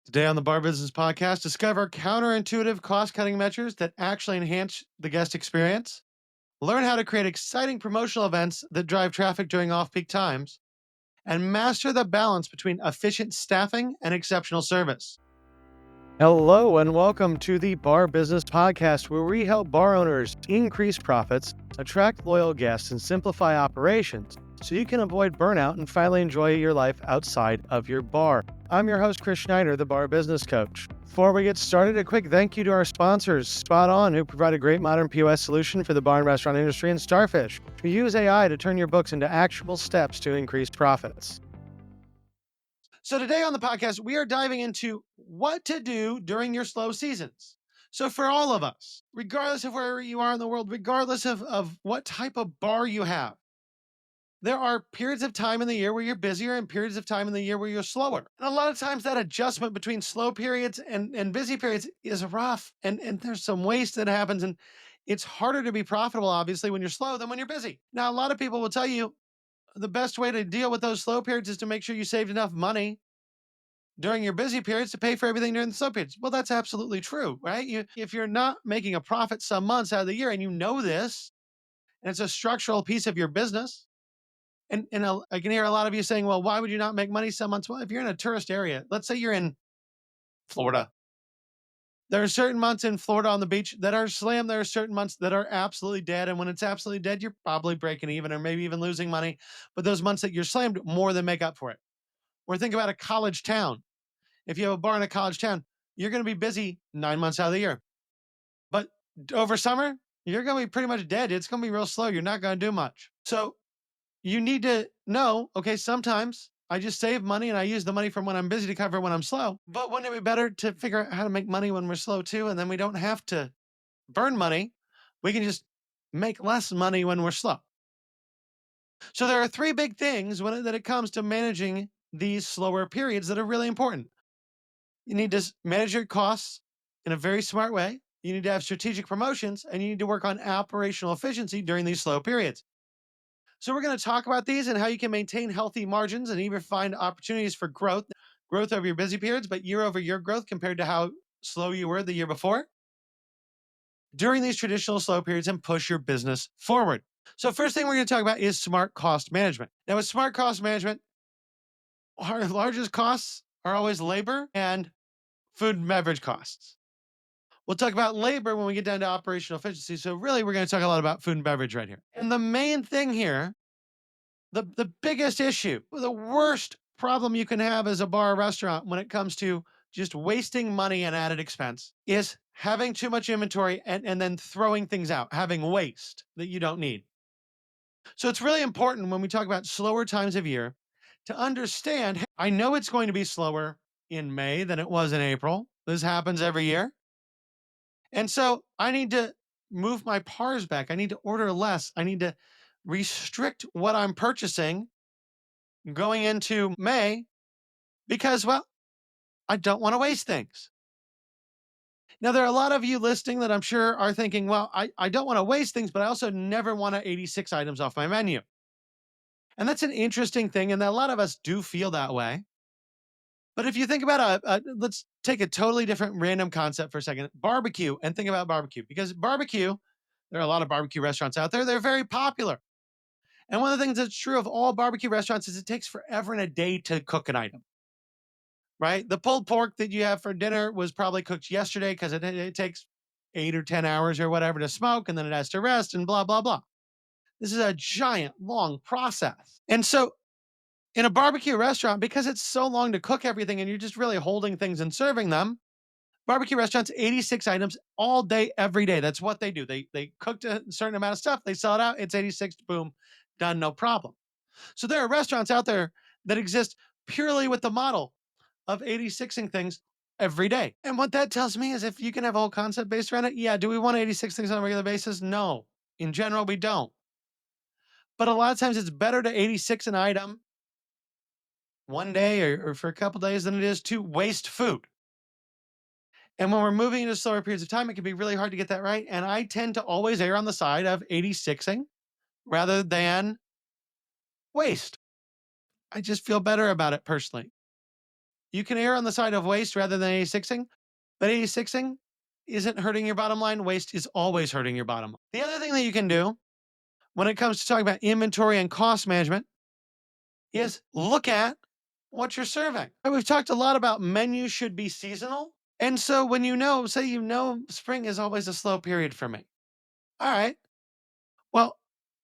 Today on the Bar Business Podcast, discover counterintuitive cost-cutting measures that actually enhance the guest experience. Learn how to create exciting promotional events that drive traffic during off-peak times, and master the balance between efficient staffing and exceptional service. Hello, and welcome to the Bar Business Podcast, where we help bar owners increase profits, attract loyal guests, and simplify operations so you can avoid burnout and finally enjoy your life outside of your bar. I'm your host, Chris Schneider, the Bar Business Coach. Before we get started, a quick thank you to our sponsors, Spot On, who provide a great modern POS solution for the bar and restaurant industry, and Starfish, who use AI to turn your books into actionable steps to increase profits. So today on the podcast, we are diving into what to do during your slow seasons. So for all of us, regardless of where you are in the world, regardless of what type of bar you have, there are periods of time in the year where you're busier and periods of time in the year where you're slower. And a lot of times that adjustment between slow periods and busy periods is rough. And there's some waste that happens. And it's harder to be profitable, obviously, when you're slow than when you're busy. Now, a lot of people will tell you the best way to deal with those slow periods is to make sure you saved enough money during your busy periods to pay for everything during the slow periods. Well, that's absolutely true, right? If you're not making a profit some months out of the year and you know this, and it's a structural piece of your business, and I can hear a lot of you saying, well, why would you not make money some months? Well, if you're in a tourist area, let's say you're in Florida, there are certain months in Florida on the beach that are slammed. There are certain months that are absolutely dead. And when it's absolutely dead, you're probably breaking even or maybe even losing money. But those months that you're slammed more than make up for it. Or think about a college town. If you have a bar in a college town, you're going to be busy 9 months out of the year. But over summer, you're going to be pretty much dead. It's going to be real slow. You're not going to do much. So you need to know, okay, sometimes I just save money and I use the money from when I'm busy to cover when I'm slow. But wouldn't it be better to figure out how to make money when we're slow too? And then we don't have to burn money. We can just make less money when we're slow. So there are three big things that it comes to managing these slower periods that are really important. You need to manage your costs in a very smart way. You need to have strategic promotions, and you need to work on operational efficiency during these slow periods. So we're going to talk about these and how you can maintain healthy margins and even find opportunities for growth over your busy periods, but year over year growth compared to how slow you were the year before during these traditional slow periods, and push your business forward. So first thing we're going to talk about is smart cost management. Now with smart cost management, our largest costs are always labor and food and beverage costs. We'll talk about labor when we get down to operational efficiency. So really, we're going to talk a lot about food and beverage right here. And the main thing here, the biggest issue, the worst problem you can have as a bar or restaurant when it comes to just wasting money and added expense is having too much inventory and then throwing things out, having waste that you don't need. So it's really important when we talk about slower times of year to understand, hey, I know it's going to be slower in May than it was in April. This happens every year. And so I need to move my PARs back. I need to order less. I need to restrict what I'm purchasing going into May because, well, I don't want to waste things. Now, there are a lot of you listening that I'm sure are thinking, well, I don't want to waste things, but I also never want to 86 items off my menu. And that's an interesting thing. And a lot of us do feel that way. But if you think about let's take a totally different random concept for a second, barbecue, and think about barbecue, because barbecue, there are a lot of barbecue restaurants out there. They're very popular. And one of the things that's true of all barbecue restaurants is it takes forever and a day to cook an item, right? The pulled pork that you have for dinner was probably cooked yesterday because it takes 8 or 10 hours or whatever to smoke, and then it has to rest and blah, blah, blah. This is a giant, long process. And so in a barbecue restaurant, because it's so long to cook everything and you're just really holding things and serving them, barbecue restaurants, 86 items all day, every day. That's what they do. They cooked a certain amount of stuff, they sell it out, it's 86, boom, done, no problem. So there are restaurants out there that exist purely with the model of 86ing things every day. And what that tells me is if you can have a whole concept based around it, yeah, do we want 86 things on a regular basis? No. In general, we don't. But a lot of times it's better to 86 an item one day or for a couple days than it is to waste food. And when we're moving into slower periods of time, it can be really hard to get that right. And I tend to always err on the side of 86ing rather than waste. I just feel better about it personally. You can err on the side of waste rather than 86ing, but 86ing isn't hurting your bottom line. Waste is always hurting your bottom line. The other thing that you can do when it comes to talking about inventory and cost management is look at what you're serving. And we've talked a lot about menus should be seasonal. And so when say spring is always a slow period for me. All right. Well,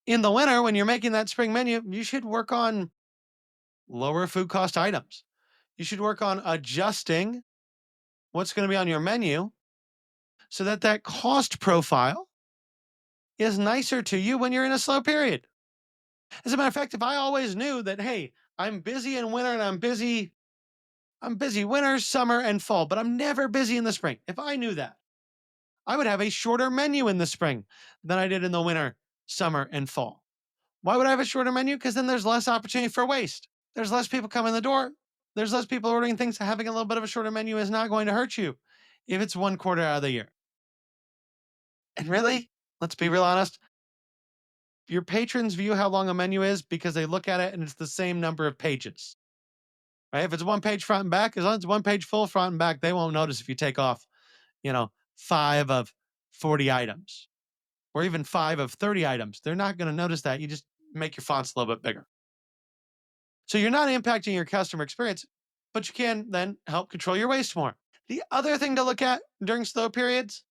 in the winter, when you're making that spring menu, you should work on lower food cost items. You should work on adjusting what's going to be on your menu so that that cost profile is nicer to you when you're in a slow period. As a matter of fact, if I always knew that, hey, I'm busy in winter and I'm busy winter, summer, and fall, but I'm never busy in the spring. If I knew that, I would have a shorter menu in the spring than I did in the winter, summer, and fall. Why would I have a shorter menu? Because then there's less opportunity for waste. There's less people coming in the door. There's less people ordering things. Having a little bit of a shorter menu is not going to hurt you if it's one quarter out of the year. And really, let's be real honest, your patrons view how long a menu is because they look at it and it's the same number of pages. Right? If it's one page front and back, as long as it's one page full front and back, they won't notice if you take off, 5 of 40 items or even 5 of 30 items. They're not going to notice that. You just make your fonts a little bit bigger. So you're not impacting your customer experience, but you can then help control your waste more. The other thing to look at during slow periods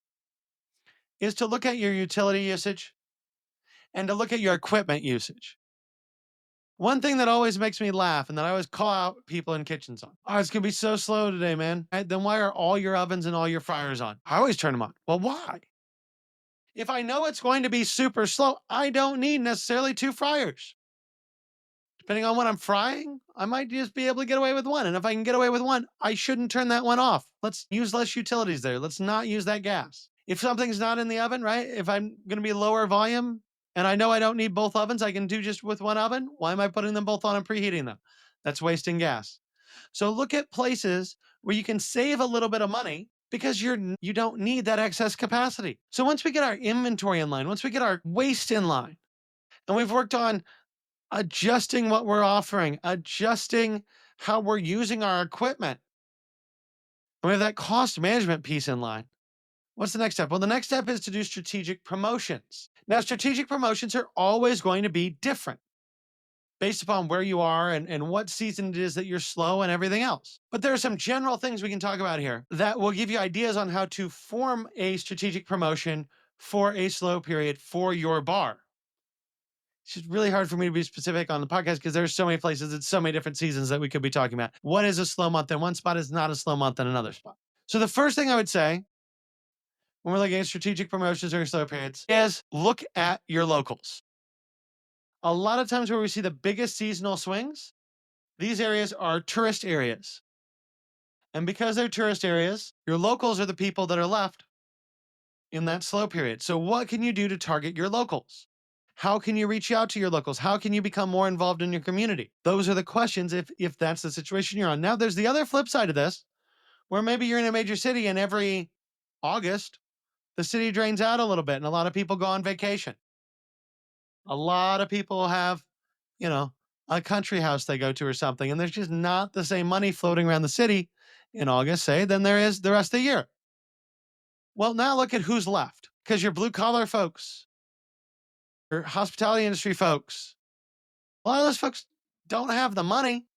is to look at your utility usage and to look at your equipment usage. One thing that always makes me laugh and that I always call out people in kitchens on, oh, it's going to be so slow today, man. Then why are all your ovens and all your fryers on? I always turn them on. Well, why? If I know it's going to be super slow, I don't need necessarily 2 fryers. Depending on what I'm frying, I might just be able to get away with one. And if I can get away with one, I shouldn't turn that one off. Let's use less utilities there. Let's not use that gas. If something's not in the oven, right? If I'm going to be lower volume and I know I don't need both ovens, I can do just with one oven. Why am I putting them both on and preheating them? That's wasting gas. So look at places where you can save a little bit of money because you don't need that excess capacity. So once we get our inventory in line, once we get our waste in line, and we've worked on adjusting what we're offering, adjusting how we're using our equipment, and we have that cost management piece in line, what's the next step? Well, the next step is to do strategic promotions. Now, strategic promotions are always going to be different based upon where you are and what season it is that you're slow and everything else. But there are some general things we can talk about here that will give you ideas on how to form a strategic promotion for a slow period for your bar. It's just really hard for me to be specific on the podcast because there's so many places, it's so many different seasons that we could be talking about. What is a slow month in one spot is not a slow month in another spot. So the first thing I would say when we're looking at strategic promotions during slow periods is look at your locals. A lot of times where we see the biggest seasonal swings, these areas are tourist areas. And because they're tourist areas, your locals are the people that are left in that slow period. So what can you do to target your locals? How can you reach out to your locals? How can you become more involved in your community? Those are the questions if that's the situation you're on. Now, there's the other flip side of this, where maybe you're in a major city and every August, the city drains out a little bit and a lot of people go on vacation. A lot of people have, a country house they go to or something, and there's just not the same money floating around the city in August, say, than there is the rest of the year. Well, now look at who's left, because your blue collar folks, your hospitality industry folks, a lot of those folks don't have the money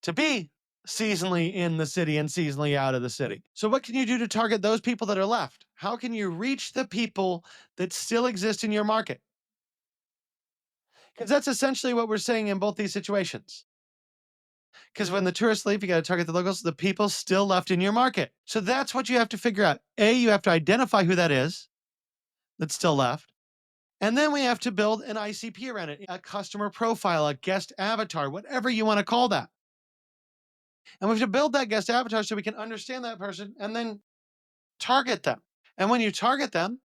to be seasonally in the city and seasonally out of the city. So what can you do to target those people that are left? How can you reach the people that still exist in your market? Because that's essentially what we're saying in both these situations. Because when the tourists leave, you got to target the locals, the people still left in your market. So that's what you have to figure out. A, you have to identify who that is that's still left. And then we have to build an ICP around it, a customer profile, a guest avatar, whatever you want to call that. And we have to build that guest avatar so we can understand that person and then target them. And when you target them,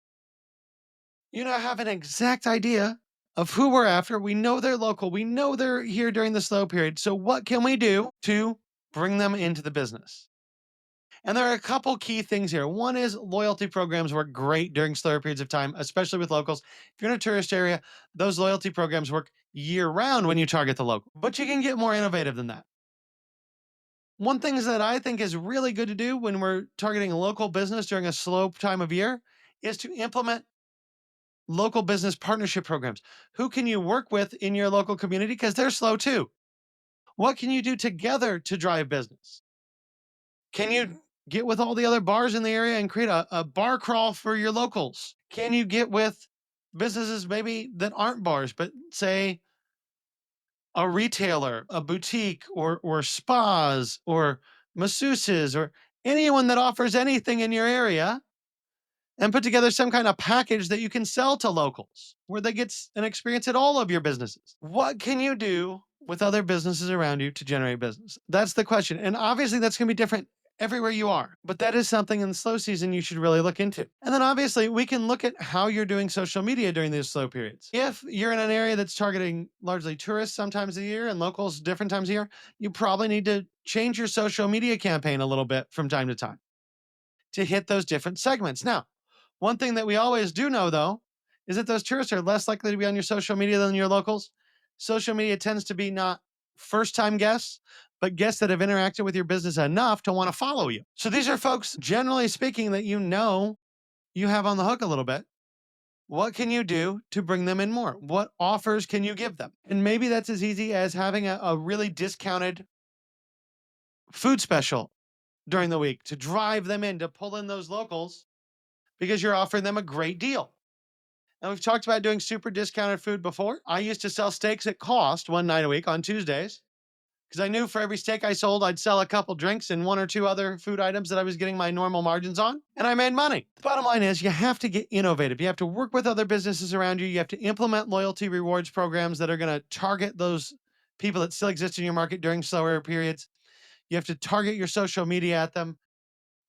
you now have an exact idea of who we're after. We know they're local. We know they're here during the slow period. So what can we do to bring them into the business? And there are a couple key things here. One is loyalty programs work great during slower periods of time, especially with locals. If you're in a tourist area, those loyalty programs work year round when you target the local. But you can get more innovative than that. One thing that I think is really good to do when we're targeting a local business during a slow time of year is to implement local business partnership programs. Who can you work with in your local community? Because they're slow too. What can you do together to drive business? Can you get with all the other bars in the area and create a bar crawl for your locals? Can you get with businesses maybe that aren't bars, but say a retailer, a boutique, or spas, or masseuses, or anyone that offers anything in your area, and put together some kind of package that you can sell to locals where they get an experience at all of your businesses. What can you do with other businesses around you to generate business? That's the question. And obviously, that's going to be different everywhere you are. But that is something in the slow season you should really look into. And then obviously, we can look at how you're doing social media during these slow periods. If you're in an area that's targeting largely tourists sometimes a year and locals different times a year, you probably need to change your social media campaign a little bit from time to time to hit those different segments. Now, one thing that we always do know, though, is that those tourists are less likely to be on your social media than your locals. Social media tends to be not first time guests, but guests that have interacted with your business enough to want to follow you. So these are folks, generally speaking, that you have on the hook a little bit. What can you do to bring them in more? What offers can you give them? And maybe that's as easy as having a really discounted food special during the week to drive them in, to pull in those locals because you're offering them a great deal. And we've talked about doing super discounted food before. I used to sell steaks at cost one night a week on Tuesdays because I knew for every steak I sold, I'd sell a couple drinks and one or two other food items that I was getting my normal margins on, and I made money. The bottom line is you have to get innovative. You have to work with other businesses around you. You have to implement loyalty rewards programs that are going to target those people that still exist in your market during slower periods. You have to target your social media at them.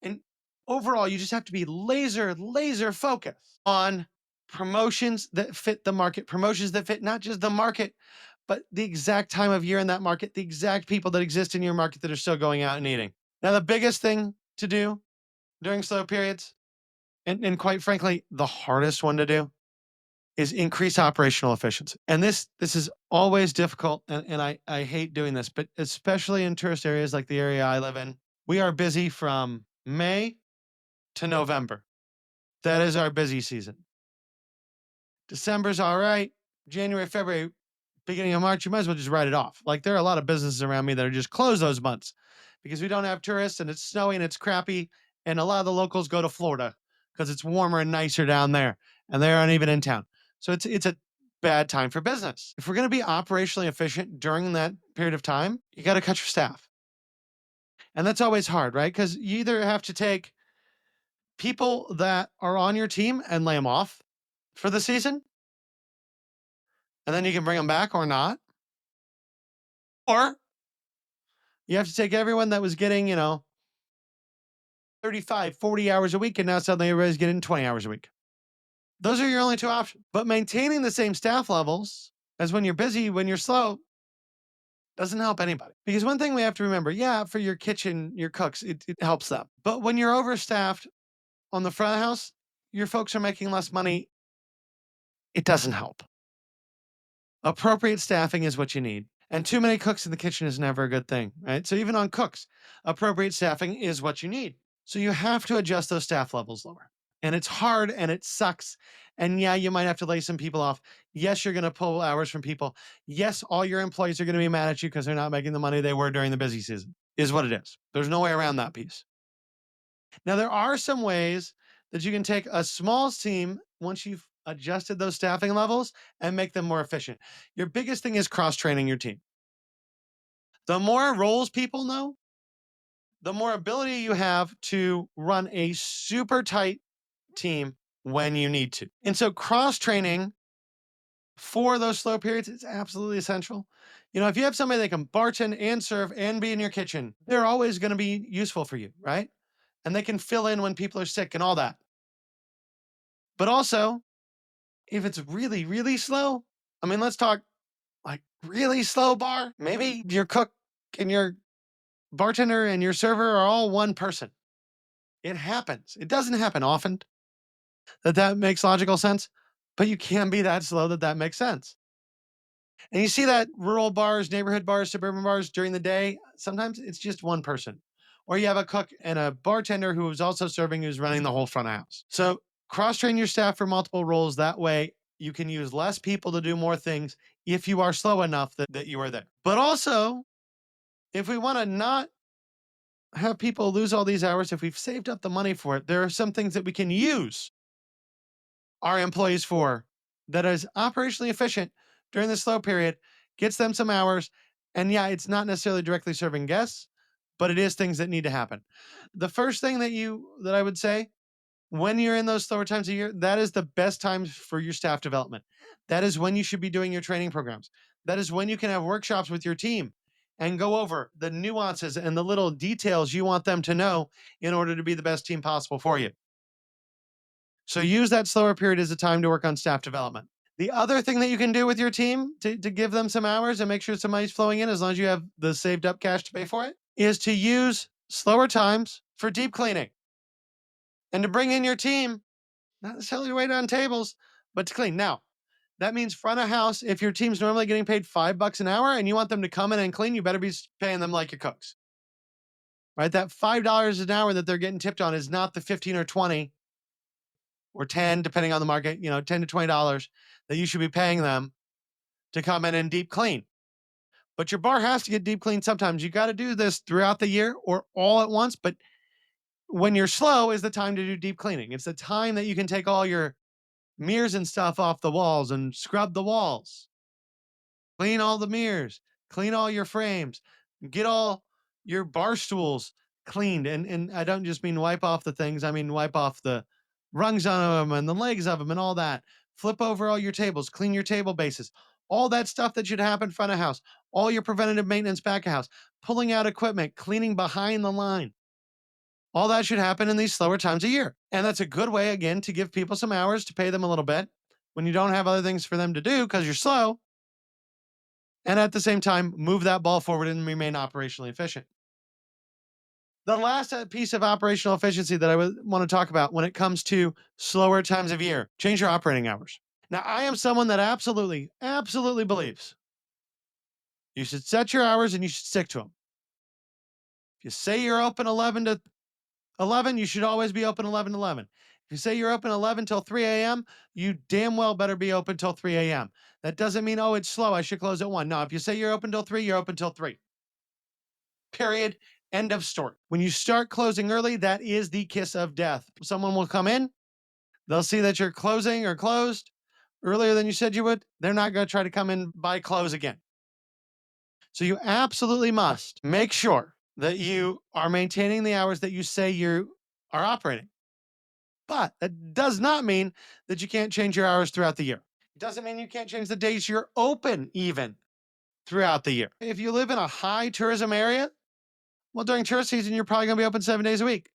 And overall, you just have to be laser focused on promotions that fit the market, promotions that fit not just the market, but the exact time of year in that market, the exact people that exist in your market that are still going out and eating. Now, the biggest thing to do during slow periods, and quite frankly, the hardest one to do, is increase operational efficiency. And this is always difficult, and I hate doing this, but especially in tourist areas like the area I live in, we are busy from May to November. That is our busy season. December's all right. January, February, beginning of March, you might as well just write it off. Like there are a lot of businesses around me that are just closed those months because we don't have tourists and it's snowy and it's crappy. And a lot of the locals go to Florida because it's warmer and nicer down there, and they aren't even in town. So it's a bad time for business. If we're going to be operationally efficient during that period of time, you got to cut your staff. And that's always hard, right? Because you either have to take people that are on your team and lay them off for the season, and then you can bring them back or not. Or you have to take everyone that was getting, 35, 40 hours a week, and now suddenly everybody's getting 20 hours a week. Those are your only two options. But maintaining the same staff levels as when you're busy, when you're slow, doesn't help anybody. Because one thing we have to remember, yeah, for your kitchen, your cooks, it helps them. But when you're overstaffed on the front of the house, your folks are making less money. It doesn't help. Appropriate staffing is what you need. And too many cooks in the kitchen is never a good thing, right? So even on cooks, appropriate staffing is what you need. So you have to adjust those staff levels lower. And it's hard and it sucks. And yeah, you might have to lay some people off. Yes, you're going to pull hours from people. Yes, all your employees are going to be mad at you because they're not making the money they were during the busy season, is what it is. There's no way around that piece. Now, there are some ways that you can take a small team once you've adjusted those staffing levels and make them more efficient. Your biggest thing is cross training your team. The more roles people know, the more ability you have to run a super tight team when you need to. And so cross training for those slow periods is absolutely essential. If you have somebody that can bartend and serve and be in your kitchen, they're always going to be useful for you, right? And they can fill in when people are sick and all that. But also, if it's really slow, let's talk like really slow bar. Maybe your cook and your bartender and your server are all one person. It happens. It doesn't happen often that makes logical sense, but you can be that slow that makes sense. And you see that rural bars, neighborhood bars, suburban bars during the day, sometimes it's just one person. Or you have a cook and a bartender who is also serving, who's running the whole front of house. So cross train your staff for multiple roles. That way you can use less people to do more things if you are slow enough that you are there. But also, if we want to not have people lose all these hours, if we've saved up the money for it, there are some things that we can use our employees for that is operationally efficient during the slow period, gets them some hours. And yeah, it's not necessarily directly serving guests, but it is things that need to happen. The first thing that I would say when you're in those slower times of year, that is the best times for your staff development. That is when you should be doing your training programs. That is when you can have workshops with your team and go over the nuances and the little details you want them to know in order to be the best team possible for you. So use that slower period as a time to work on staff development. The other thing that you can do with your team to give them some hours and make sure some money's flowing in, as long as you have the saved up cash to pay for it, is to use slower times for deep cleaning and to bring in your team, not necessarily to wait on tables, but to clean. Now, that means front of house. If your team's normally getting paid $5 an hour and you want them to come in and clean, you better be paying them like your cooks, right? That $5 an hour that they're getting tipped on is not the 15 or 20 or 10, depending on the market, 10 to $20 that you should be paying them to come in and deep clean. But your bar has to get deep cleaned sometimes. You got to do this throughout the year or all at once. But when you're slow is the time to do deep cleaning. It's the time that you can take all your mirrors and stuff off the walls and scrub the walls, clean all the mirrors, clean all your frames, get all your bar stools cleaned. And I don't just mean wipe off the things, I mean wipe off the rungs on them and the legs of them and all that. Flip over all your tables, clean your table bases, all that stuff that should happen front of house, all your preventative maintenance back of house, pulling out equipment, cleaning behind the line. All that should happen in these slower times of year. And that's a good way, again, to give people some hours to pay them a little bit when you don't have other things for them to do because you're slow. And at the same time, move that ball forward and remain operationally efficient. The last piece of operational efficiency that I would want to talk about when it comes to slower times of year, change your operating hours. Now, I am someone that absolutely, absolutely believes you should set your hours and you should stick to them. If you say you're open 11 to 11, you should always be open 11 to 11. If you say you're open 11 till 3 a.m., you damn well better be open till 3 a.m. That doesn't mean, oh, it's slow, I should close at 1. No, if you say you're open till 3, you're open till 3. Period. End of story. When you start closing early, that is the kiss of death. Someone will come in, they'll see that you're closing or closed earlier than you said you would. They're not going to try to come in by close again. So you absolutely must make sure that you are maintaining the hours that you say you are operating. But that does not mean that you can't change your hours throughout the year. It doesn't mean you can't change the days you're open even throughout the year. If you live in a high tourism area, well, during tourist season, you're probably going to be open 7 days a week.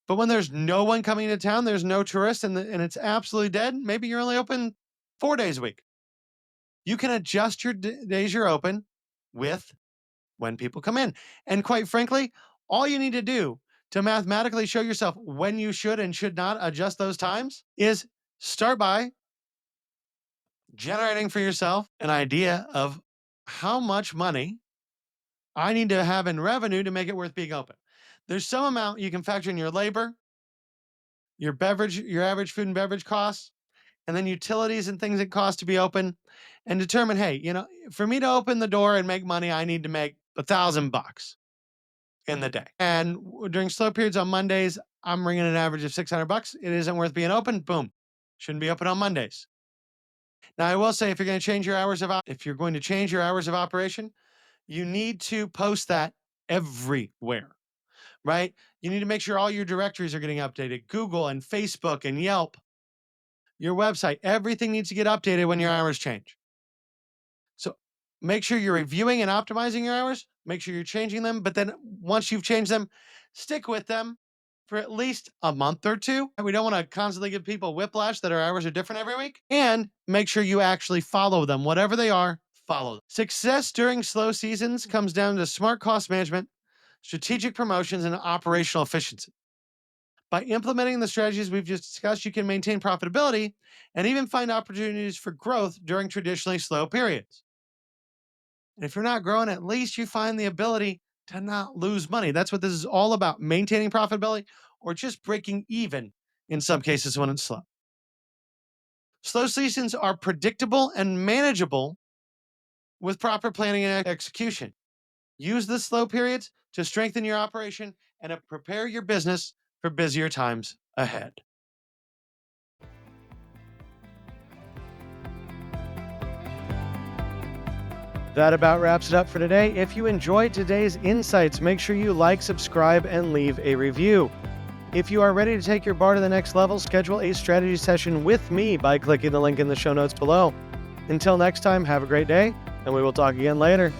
But when there's no one coming to town, there's no tourists, and it's absolutely dead, maybe you're only open 4 days a week. You can adjust your days you're open with when people come in. And quite frankly, all you need to do to mathematically show yourself when you should and should not adjust those times is start by generating for yourself an idea of how much money I need to have in revenue to make it worth being open. There's some amount you can factor in your labor, your beverage, your average food and beverage costs, and then utilities and things that cost to be open, and determine, hey, for me to open the door and make money, I need to make $1,000 in the day. And during slow periods on Mondays, I'm bringing an average of $600. It isn't worth being open. Boom. Shouldn't be open on Mondays. Now, I will say, if you're going to change your hours of operation, you need to post that everywhere, right? You need to make sure all your directories are getting updated. Google and Facebook and Yelp, your website, everything needs to get updated when your hours change. So make sure you're reviewing and optimizing your hours. Make sure you're changing them. But then once you've changed them, stick with them for at least a month or two. We don't want to constantly give people whiplash that our hours are different every week. And make sure you actually follow them. Whatever they are, follow them. Success during slow seasons comes down to smart cost management, strategic promotions, and operational efficiency. By implementing the strategies we've just discussed, you can maintain profitability and even find opportunities for growth during traditionally slow periods. And if you're not growing, at least you find the ability to not lose money. That's what this is all about, maintaining profitability or just breaking even in some cases when it's slow. Slow seasons are predictable and manageable with proper planning and execution. Use the slow periods to strengthen your operation and to prepare your business for busier times ahead. That about wraps it up for today. If you enjoyed today's insights, make sure you like, subscribe, and leave a review. If you are ready to take your bar to the next level, schedule a strategy session with me by clicking the link in the show notes below. Until next time, have a great day, and we will talk again later.